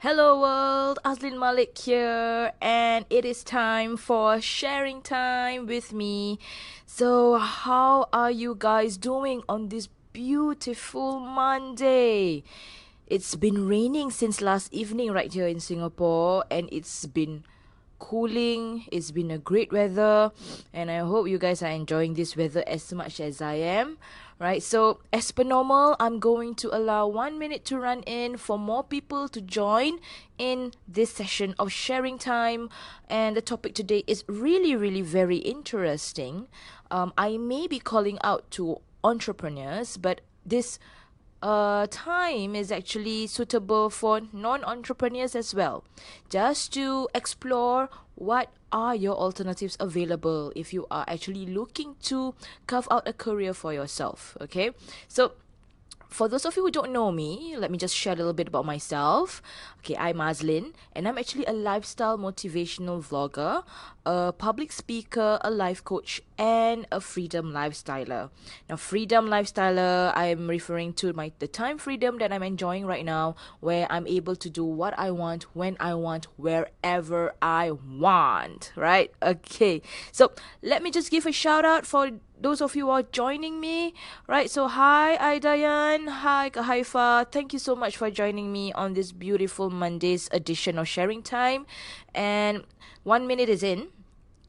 Hello world, Azlin Malik here, and it is time for sharing time with me. So, how are you guys doing on this beautiful Monday? It's been raining since last evening right here in Singapore, and it's been cooling. It's been a great weather, and I hope you guys are enjoying this weather as much as I am. Right, so as per normal, I'm going to allow 1 minute to run in for more people to join in this session of sharing time. And the topic today is really very interesting. I may be calling out to entrepreneurs, but this time is actually suitable for non-entrepreneurs as well, just to explore what are your alternatives available if you are actually looking to carve out a career for yourself. Okay, so for those of you who don't know me, let me just share a little bit about myself. Okay, I'm Azlin, and I'm actually a lifestyle motivational vlogger, a public speaker, a life coach, and a freedom lifestyler. Now, freedom lifestyler, I'm referring to the time freedom that I'm enjoying right now, where I'm able to do what I want, when I want, wherever I want. Right? Okay, so let me just give a shout out for those of you who are joining me, right? So hi Aidayan, hi Kahaifa, thank you so much for joining me on this beautiful Monday's edition of Sharing Time. And 1 minute is in,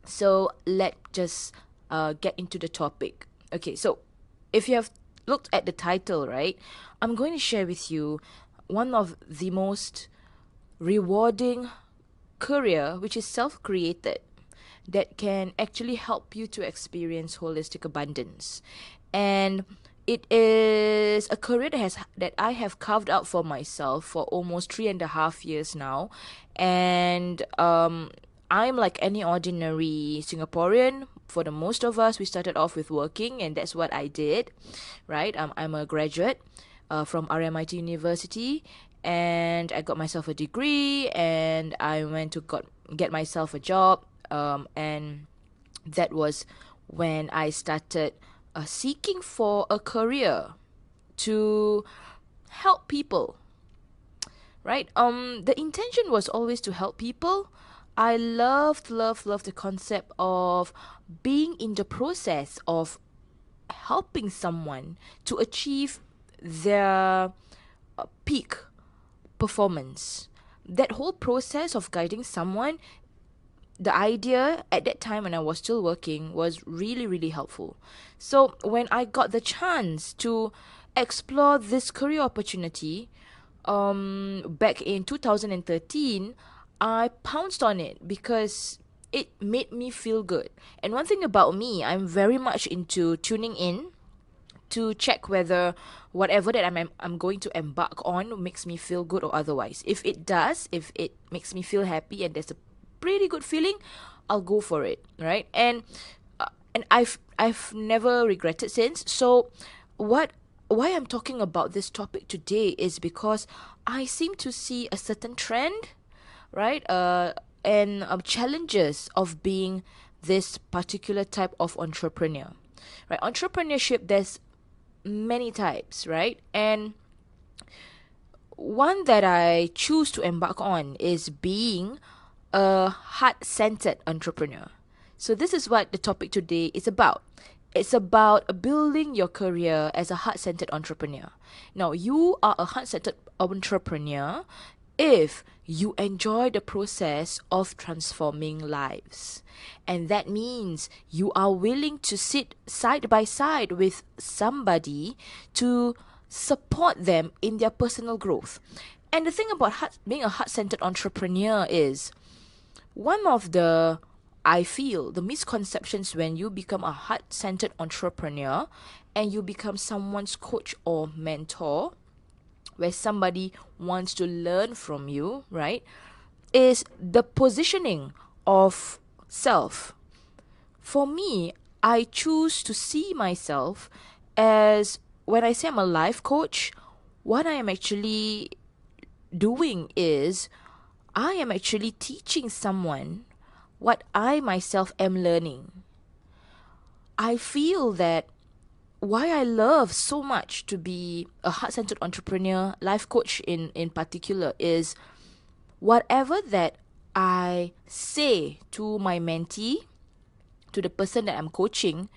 so let's just get into the topic. Okay, so if you have looked at the title, right, I'm going to share with you one of the most rewarding career, which is self-created, that can actually help you to experience holistic abundance. And it is a career that I have carved out for myself for almost 3.5 years now. And I'm like any ordinary Singaporean. For the most of us, we started off with working, and that's what I did, right? I'm a graduate from RMIT University, and I got myself a degree, and I went to get myself a job, and that was when I started seeking for a career to help people, right? The intention was always to help people. I love the concept of being in the process of helping someone to achieve their peak performance. That whole process of guiding someone, the idea at that time when I was still working was really helpful. So when I got the chance to explore this career opportunity, back in 2013, I pounced on it because it made me feel good. And one thing about me, I'm very much into tuning in to check whether whatever that I'm going to embark on makes me feel good or otherwise. If it does, if it makes me feel happy and there's a pretty good feeling, I'll go for it, right? And I've never regretted since. So why I'm talking about this topic today is because I seem to see a certain trend, right? And challenges of being this particular type of entrepreneur, right? Entrepreneurship, there's many types, right? And one that I choose to embark on is being a heart-centered entrepreneur. So this is what the topic today is about. It's about building your career as a heart-centered entrepreneur. Now, you are a heart-centered entrepreneur if you enjoy the process of transforming lives. And that means you are willing to sit side by side with somebody to support them in their personal growth. And the thing about being a heart-centered entrepreneur is, one of the, I feel, the misconceptions when you become a heart-centered entrepreneur and you become someone's coach or mentor, where somebody wants to learn from you, right, is the positioning of self. For me, I choose to see myself as, when I say I'm a life coach, what I am actually doing is I am actually teaching someone what I myself am learning. I feel that why I love so much to be a heart-centered entrepreneur, life coach in particular, is whatever that I say to my mentee, to the person that I'm coaching,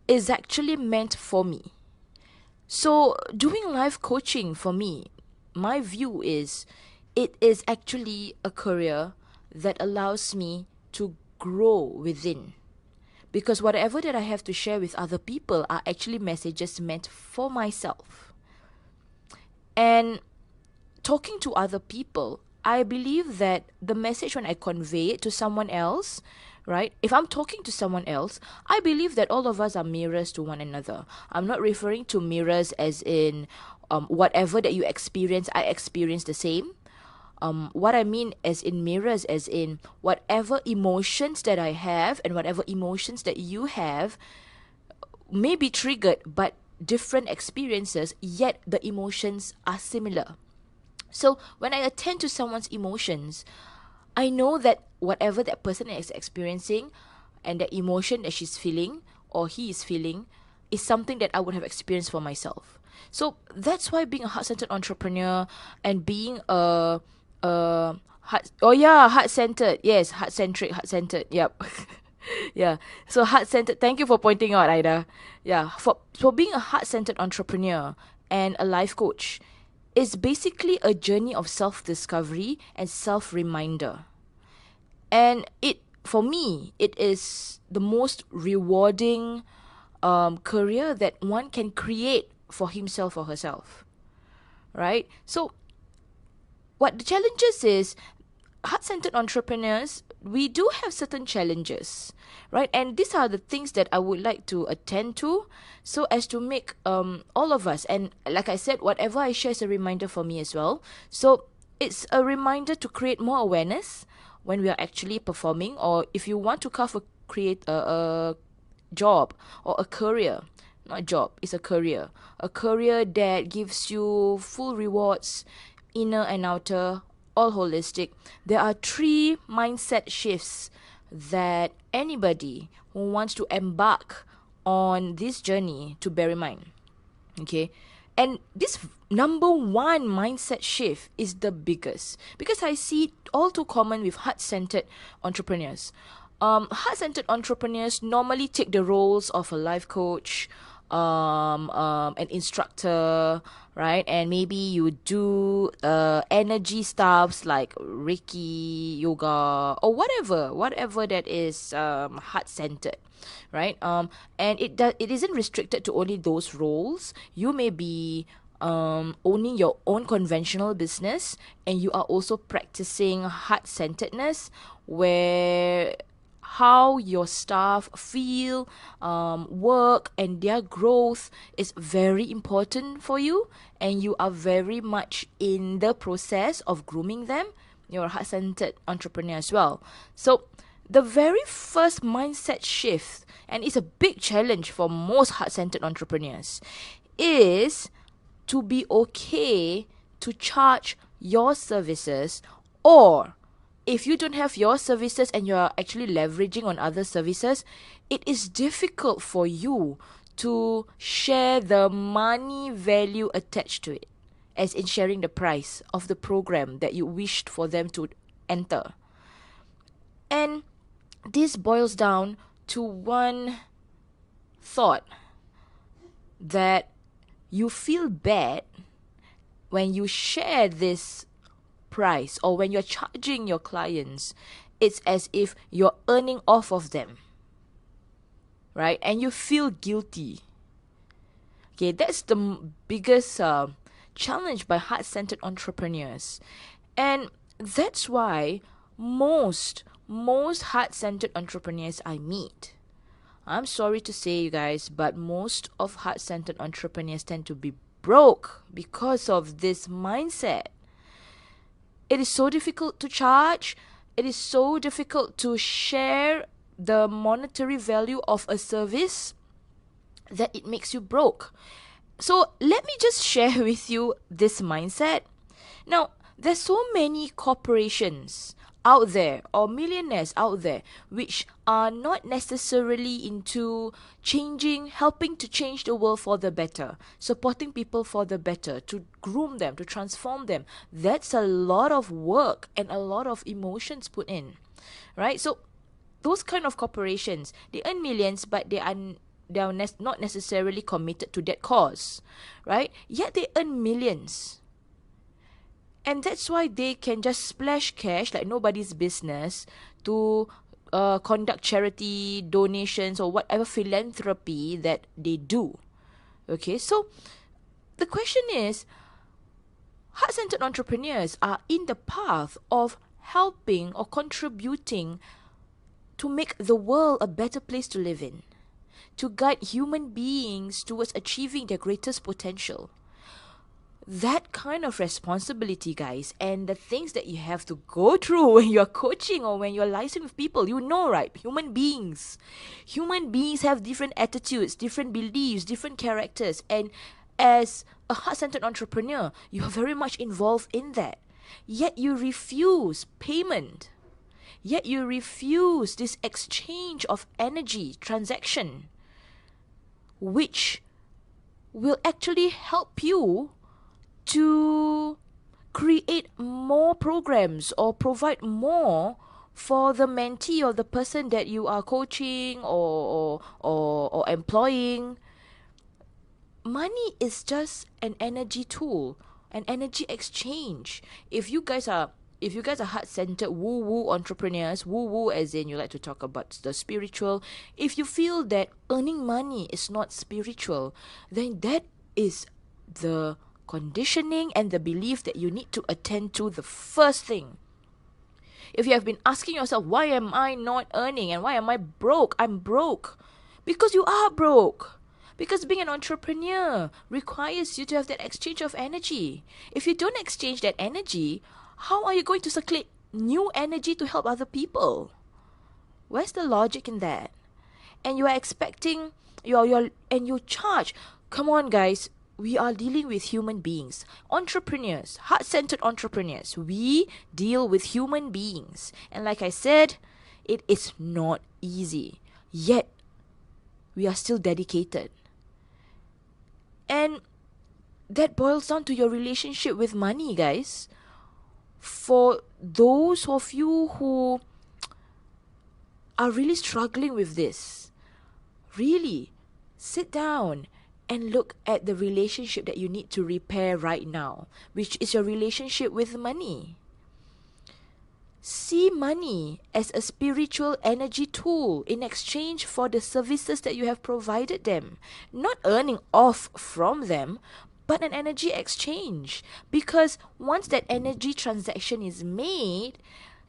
is actually meant for me. So doing life coaching for me, my view is it is actually a career that allows me to grow within. Because whatever that I have to share with other people are actually messages meant for myself. And talking to other people, I believe that the message when I convey it to someone else, right? If I'm talking to someone else, I believe that all of us are mirrors to one another. I'm not referring to mirrors as in whatever that you experience, I experience the same. What I mean as in mirrors, as in whatever emotions that I have and whatever emotions that you have may be triggered, but different experiences, yet the emotions are similar. So when I attend to someone's emotions, I know that whatever that person is experiencing and the emotion that she's feeling or he is feeling is something that I would have experienced for myself. So that's why being a heart-centered entrepreneur and being a heart-centered, yes, heart-centered, yep. Yeah. So heart-centered, thank you for pointing out, Ida. Yeah, for being a heart-centered entrepreneur and a life coach is basically a journey of self-discovery and self-reminder. And for me, it is the most rewarding career that one can create for himself or herself, right? So what the challenges is, heart-centered entrepreneurs, we do have certain challenges, right? And these are the things that I would like to attend to so as to make all of us, and like I said, whatever I share is a reminder for me as well. So it's a reminder to create more awareness when we are actually performing, or if you want to create a job or a career, not a job, it's a career that gives you full rewards, inner and outer, all holistic. There are 3 mindset shifts that anybody who wants to embark on this journey to bear in mind. Okay, and this number 1 mindset shift is the biggest, because I see it all too common with heart-centered entrepreneurs. Heart-centered entrepreneurs normally take the roles of a life coach, an instructor, right? And maybe you do energy stuffs like Reiki, yoga, or whatever that is heart-centered, right? And it isn't restricted to only those roles. You may be owning your own conventional business, and you are also practicing heart-centeredness, where how your staff feel, work, and their growth is very important for you, and you are very much in the process of grooming them. You're a heart-centered entrepreneur as well. So the very first mindset shift, and it's a big challenge for most heart-centered entrepreneurs, is to be okay to charge your services, or if you don't have your services and you're actually leveraging on other services, it is difficult for you to share the money value attached to it, as in sharing the price of the program that you wished for them to enter. And this boils down to one thought, that you feel bad when you share this price, or when you're charging your clients. It's as if you're earning off of them, right? And you feel guilty. Okay, that's the biggest challenge by heart-centered entrepreneurs. And that's why most heart-centered entrepreneurs I meet, I'm sorry to say, you guys, but most of heart-centered entrepreneurs tend to be broke because of this mindset. It is so difficult to charge. It is so difficult to share the monetary value of a service that it makes you broke. So let me just share with you this mindset. Now, there's so many corporations out there or millionaires out there which are not necessarily into helping to change the world for the better, supporting people for the better, to groom them, to transform them. That's a lot of work and a lot of emotions put in, right? So those kind of corporations, they earn millions, but not necessarily committed to that cause, right? Yet they earn millions. And that's why they can just splash cash like nobody's business to conduct charity donations or whatever philanthropy that they do. Okay, so the question is, heart-centered entrepreneurs are in the path of helping or contributing to make the world a better place to live in, to guide human beings towards achieving their greatest potential. That kind of responsibility, guys, and the things that you have to go through when you're coaching or when you're licensing with people, you know, right? Human beings have different attitudes, different beliefs, different characters, and as a heart-centered entrepreneur, you are very much involved in that. Yet you refuse payment. Yet you refuse this exchange of energy transaction, which will actually help you to create more programs or provide more for the mentee or the person that you are coaching or employing. Money is just an energy tool, an energy exchange. If you guys are heart-centered woo-woo entrepreneurs, woo-woo as in you like to talk about the spiritual, if you feel that earning money is not spiritual, then that is the conditioning and the belief that you need to attend to the first thing. If you have been asking yourself, why am I not earning and why am I broke? I'm broke. Because you are broke. Because being an entrepreneur requires you to have that exchange of energy. If you don't exchange that energy, how are you going to circulate new energy to help other people? Where's the logic in that? And you are expecting, and you charge. Come on, guys. We are dealing with human beings. Entrepreneurs, heart-centered entrepreneurs. We deal with human beings. And like I said, it is not easy. Yet, we are still dedicated. And that boils down to your relationship with money, guys. For those of you who are really struggling with this, really sit down and look at the relationship that you need to repair right now, which is your relationship with money. See money as a spiritual energy tool in exchange for the services that you have provided them. Not earning off from them, but an energy exchange. Because once that energy transaction is made,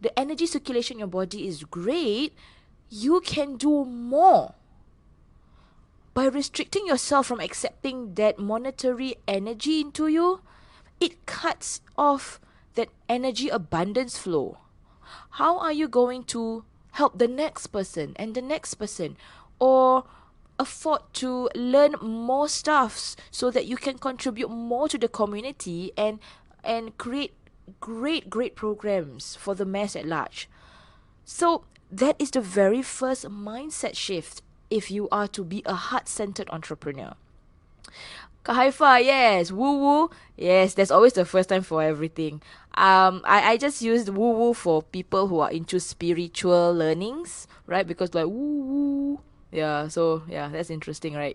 the energy circulation in your body is great, you can do more. By restricting yourself from accepting that monetary energy into you, it cuts off that energy abundance flow. How are you going to help the next person and the next person, or afford to learn more stuffs so that you can contribute more to the community and create great programs for the mass at large? So that is the very first mindset shift if you are to be a heart-centered entrepreneur. Kak Haifa, yes. Woo-woo, yes. That's always the first time for everything. I just used woo-woo for people who are into spiritual learnings, right? Because like woo-woo. Yeah, so yeah, that's interesting, right?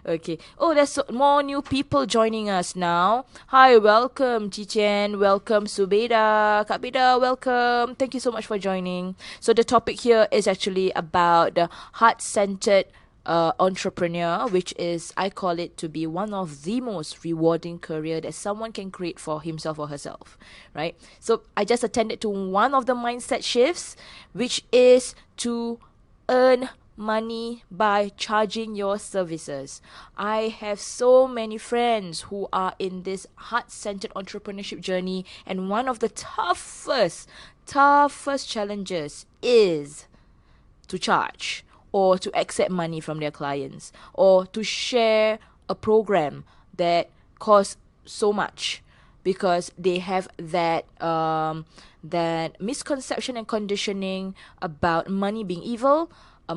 Okay. Oh, there's more new people joining us now. Hi, welcome, Chichen. Welcome, Subeda. Kak Beda, welcome. Thank you so much for joining. So the topic here is actually about the heart-centered entrepreneur, which is, I call it to be one of the most rewarding career that someone can create for himself or herself, right? So I just attended to one of the mindset shifts, which is to earn money by charging your services. I have so many friends who are in this heart-centered entrepreneurship journey, and one of the toughest challenges is to charge or to accept money from their clients or to share a program that costs so much. because they have that misconception and conditioning about money being evil.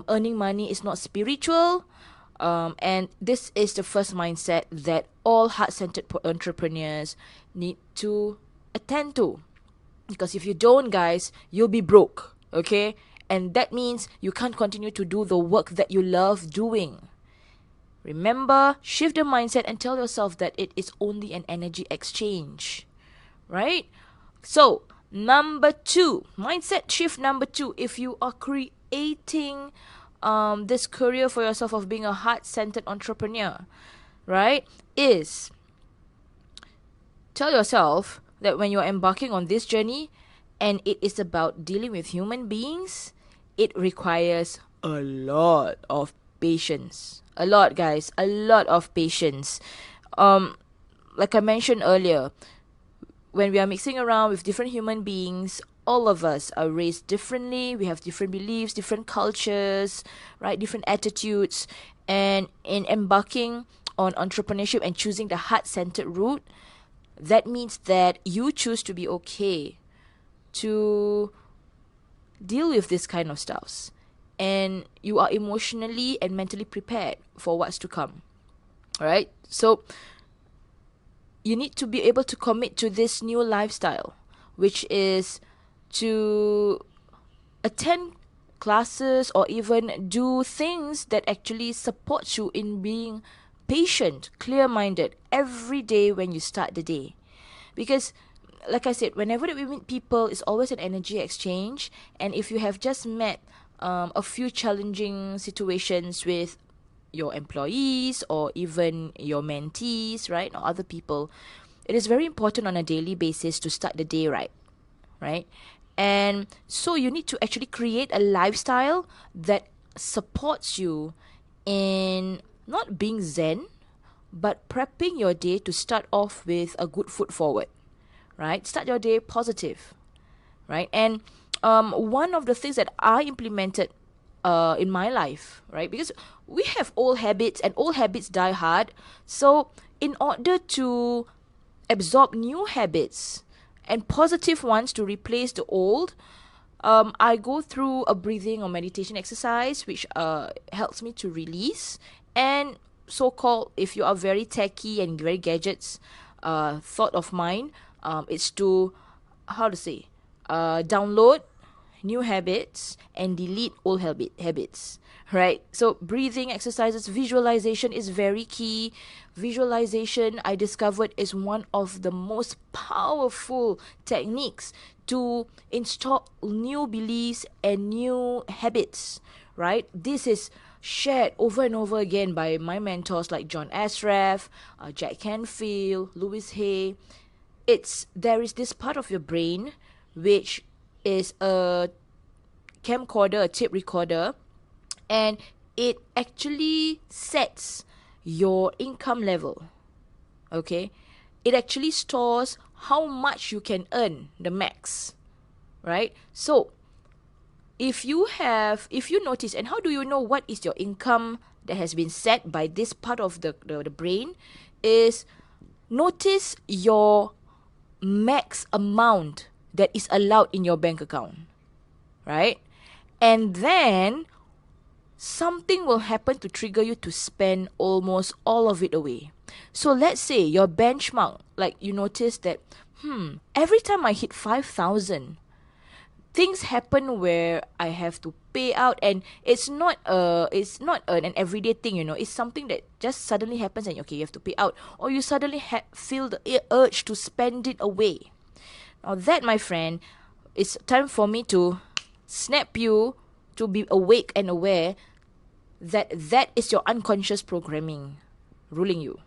Earning money is not spiritual. And this is the first mindset that all heart-centered entrepreneurs need to attend to. Because if you don't, guys, you'll be broke, okay? And that means you can't continue to do the work that you love doing. Remember, shift the mindset and tell yourself that it is only an energy exchange, right? So, number 2, mindset shift number 2, if you are creating this career for yourself of being a heart-centered entrepreneur, right, is tell yourself that when you're embarking on this journey and it is about dealing with human beings, it requires a lot of patience. A lot, guys. A lot of patience. Like I mentioned earlier, when we are mixing around with different human beings, all of us are raised differently. We have different beliefs, different cultures, right? Different attitudes. And in embarking on entrepreneurship and choosing the heart-centered route, that means that you choose to be okay to deal with this kind of stuffs. And you are emotionally and mentally prepared for what's to come. Alright? So, you need to be able to commit to this new lifestyle, which is to attend classes or even do things that actually support you in being patient, clear-minded every day when you start the day. Because, like I said, whenever we meet people, it's always an energy exchange. And if you have just met a few challenging situations with your employees or even your mentees, right, or other people, it is very important on a daily basis to start the day right? And so you need to actually create a lifestyle that supports you in not being zen, but prepping your day to start off with a good foot forward, right? Start your day positive, right? And one of the things that I implemented in my life, right? Because we have old habits and old habits die hard. So in order to absorb new habits and positive ones to replace the old, I go through a breathing or meditation exercise, which helps me to release. And so-called, if you are very techy and very gadgets, thought of mine, it's to, download new habits and delete old habits, right? So breathing exercises, visualization is very key. Visualization, I discovered, is one of the most powerful techniques to install new beliefs and new habits, right? This is shared over and over again by my mentors like John Asraf, Jack Canfield, Louis Hay. There is this part of your brain which is a camcorder, a tape recorder, and it actually sets your income level. Okay? It actually stores how much you can earn, the max. Right? So, if you notice, and how do you know what is your income that has been set by this part of the brain, is notice your max amount that is allowed in your bank account, right? And then something will happen to trigger you to spend almost all of it away. So let's say your benchmark, like you notice that, every time I hit 5,000, things happen where I have to pay out, and it's not an everyday thing, It's something that just suddenly happens, and okay, you have to pay out, or you suddenly feel the urge to spend it away. Now that, my friend, it's time for me to snap you to be awake and aware that is your unconscious programming ruling you.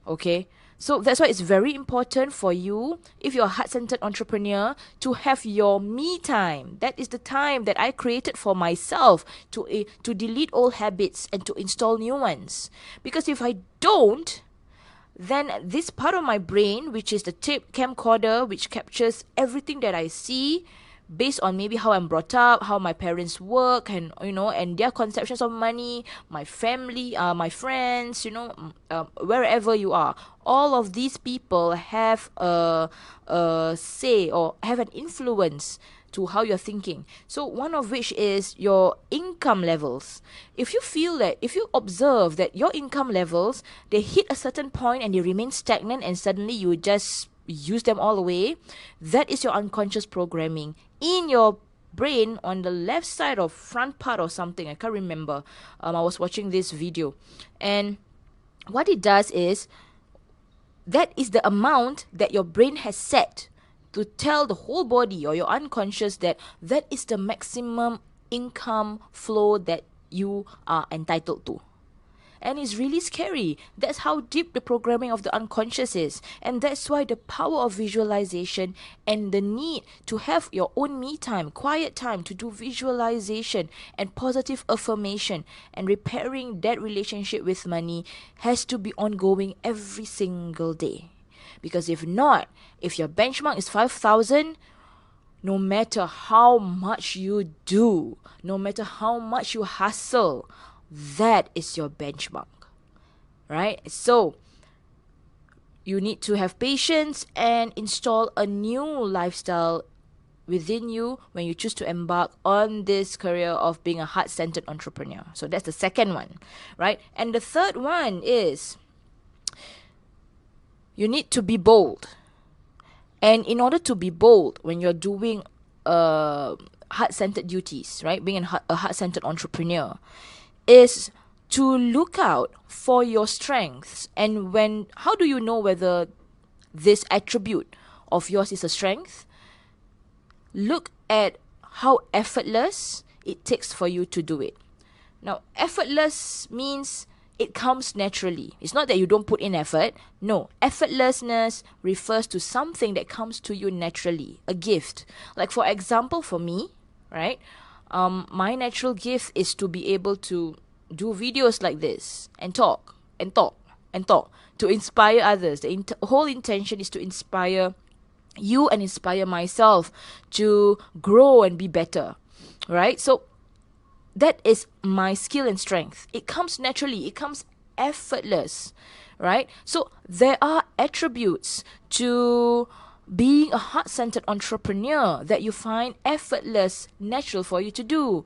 Okay? So that's why it's very important for you, if you're a heart-centered entrepreneur, to have your me time. That is the time that I created for myself to delete old habits and to install new ones. Because if I don't, then this part of my brain, which is the tape camcorder, which captures everything that I see, based on maybe how I'm brought up, how my parents work, and and their conceptions of money, my family, my friends, wherever you are. All of these people have a say or have an influence to how you're thinking. So one of which is your income levels. If you observe that your income levels, they hit a certain point and they remain stagnant, and suddenly you just use them all away, that is your unconscious programming in your brain on the left side or front part or something. I can't remember. I was watching this video, and what it does is that is the amount that your brain has set to tell the whole body or your unconscious that that is the maximum income flow that you are entitled to. And it's really scary. That's how deep the programming of the unconscious is. And that's why the power of visualization and the need to have your own me time, quiet time to do visualization and positive affirmation and repairing that relationship with money has to be ongoing every single day. Because if not, if your benchmark is 5,000, no matter how much you do, no matter how much you hustle, that is your benchmark, right? So you need to have patience and install a new lifestyle within you when you choose to embark on this career of being a heart-centered entrepreneur. So that's the second one, right? And the third one is you need to be bold. And in order to be bold when you're doing heart-centered duties, right? Being a heart-centered entrepreneur is to look out for your strengths. And how do you know whether this attribute of yours is a strength? Look at how effortless it takes for you to do it. Now, effortless means it comes naturally. It's not that you don't put in effort. No, effortlessness refers to something that comes to you naturally, a gift. Like for example, for me, right? My natural gift is to be able to do videos like this and talk to inspire others. The whole intention is to inspire you and inspire myself to grow and be better, right? So that is my skill and strength. It comes naturally. It comes effortless, right? So there are attributes to being a heart-centered entrepreneur that you find effortless, natural for you to do.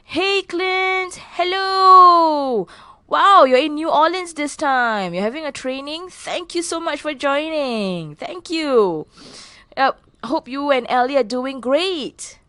Hey, Clint. Hello. Wow, you're in New Orleans this time. You're having a training. Thank you so much for joining. Thank you. Hope you and Ellie are doing great.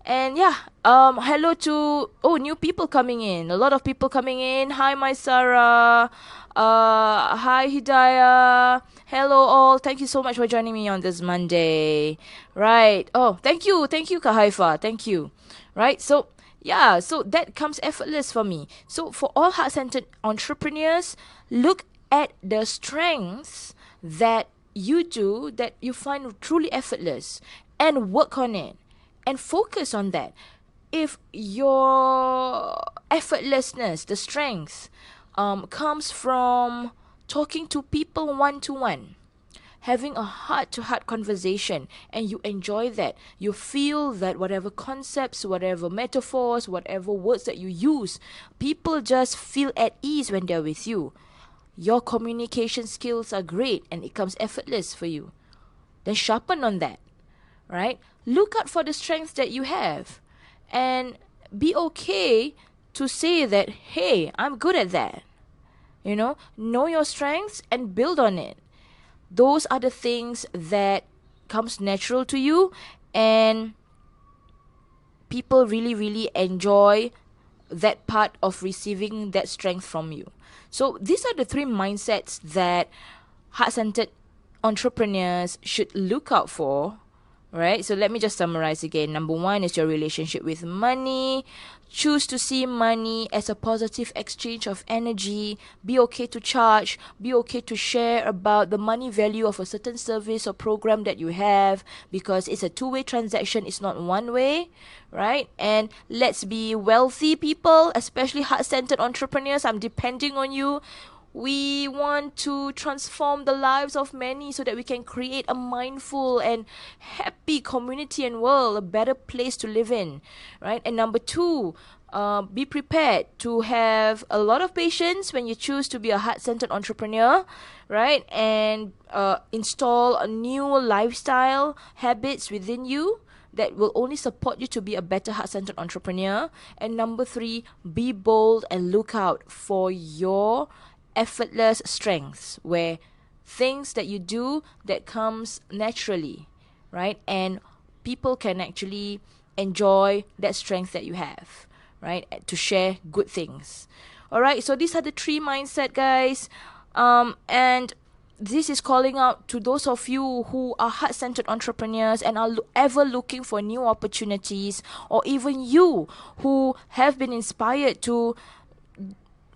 And yeah, hello to new people coming in. A lot of people coming in. Hi, my Sarah. Hi, Hidayah. Hello, all. Thank you so much for joining me on this Monday. Right. Oh, thank you, Kahaifa. Thank you. Right. So yeah, so that comes effortless for me. So for all heart-centered entrepreneurs, look at the strengths that you do that you find truly effortless and work on it. And focus on that. If your effortlessness, the strength, comes from talking to people one-to-one, having a heart-to-heart conversation, and you enjoy that, you feel that whatever concepts, whatever metaphors, whatever words that you use, people just feel at ease when they're with you. Your communication skills are great and it comes effortless for you. Then sharpen on that, right? Look out for the strengths that you have and be okay to say that, hey, I'm good at that. Know your strengths and build on it. Those are the things that comes natural to you, and people really, really enjoy that part of receiving that strength from you. So these are the three mindsets that heart-centered entrepreneurs should look out for. Right, so let me just summarize again. Number one is your relationship with money. Choose to see money as a positive exchange of energy. Be okay to charge. Be okay to share about the money value of a certain service or program that you have, because it's a two-way transaction. It's not one way, right? And let's be wealthy people, especially heart-centered entrepreneurs. I'm depending on you. We want to transform the lives of many so that we can create a mindful and happy community and world, a better place to live in, right? And number two, be prepared to have a lot of patience when you choose to be a heart-centered entrepreneur, right? And install a new lifestyle habits within you that will only support you to be a better heart-centered entrepreneur. And number three, be bold and look out for your effortless strengths, where things that you do that comes naturally, right? And people can actually enjoy that strength that you have, right? To share good things. All right, so these are the three mindset, guys. And this is calling out to those of you who are heart-centered entrepreneurs and are ever looking for new opportunities, or even you who have been inspired to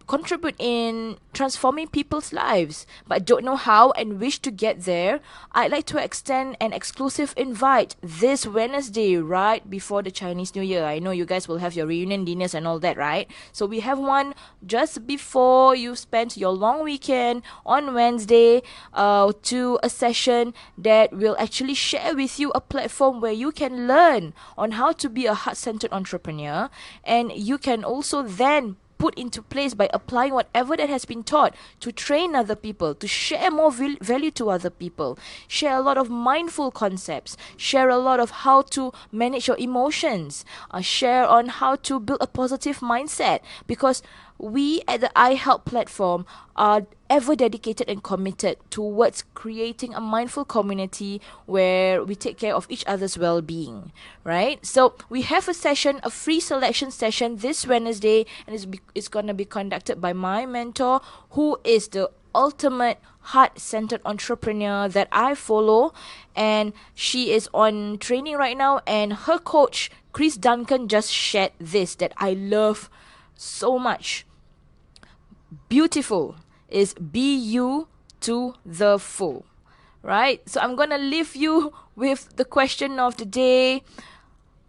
contribute in transforming people's lives but don't know how and wish to get there. I'd like to extend an exclusive invite this Wednesday, right before the Chinese New Year. I know you guys will have your reunion dinners and all that, right? So we have one just before you spend your long weekend on Wednesday, to a session that will actually share with you a platform where you can learn on how to be a heart-centered entrepreneur, and you can also then put into place by applying whatever that has been taught to train other people, to share more value to other people, share a lot of mindful concepts, share a lot of how to manage your emotions, share on how to build a positive mindset, because we at the iHelp platform are ever dedicated and committed towards creating a mindful community where we take care of each other's well-being, right? So we have a session, a free selection session this Wednesday, and it's going to be conducted by my mentor, who is the ultimate heart-centered entrepreneur that I follow, and she is on training right now, and her coach Chris Duncan just shared this that I love so much. Beautiful is be you to the full, right? So I'm gonna leave you with the question of the day.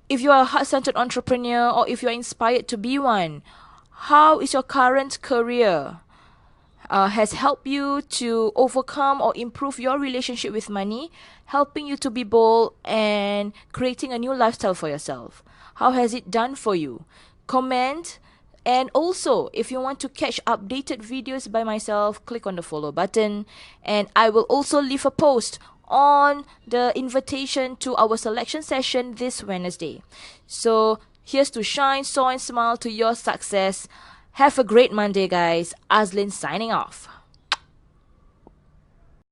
If you are a heart-centered entrepreneur, or if you're inspired to be one, how is your current career has helped you to overcome or improve your relationship with money, helping you to be bold and creating a new lifestyle for yourself? How has it done for you? Comment. And also, if you want to catch updated videos by myself, click on the follow button. And I will also leave a post on the invitation to our selection session this Wednesday. So here's to shine, soar, and smile to your success. Have a great Monday, guys. Azlin signing off.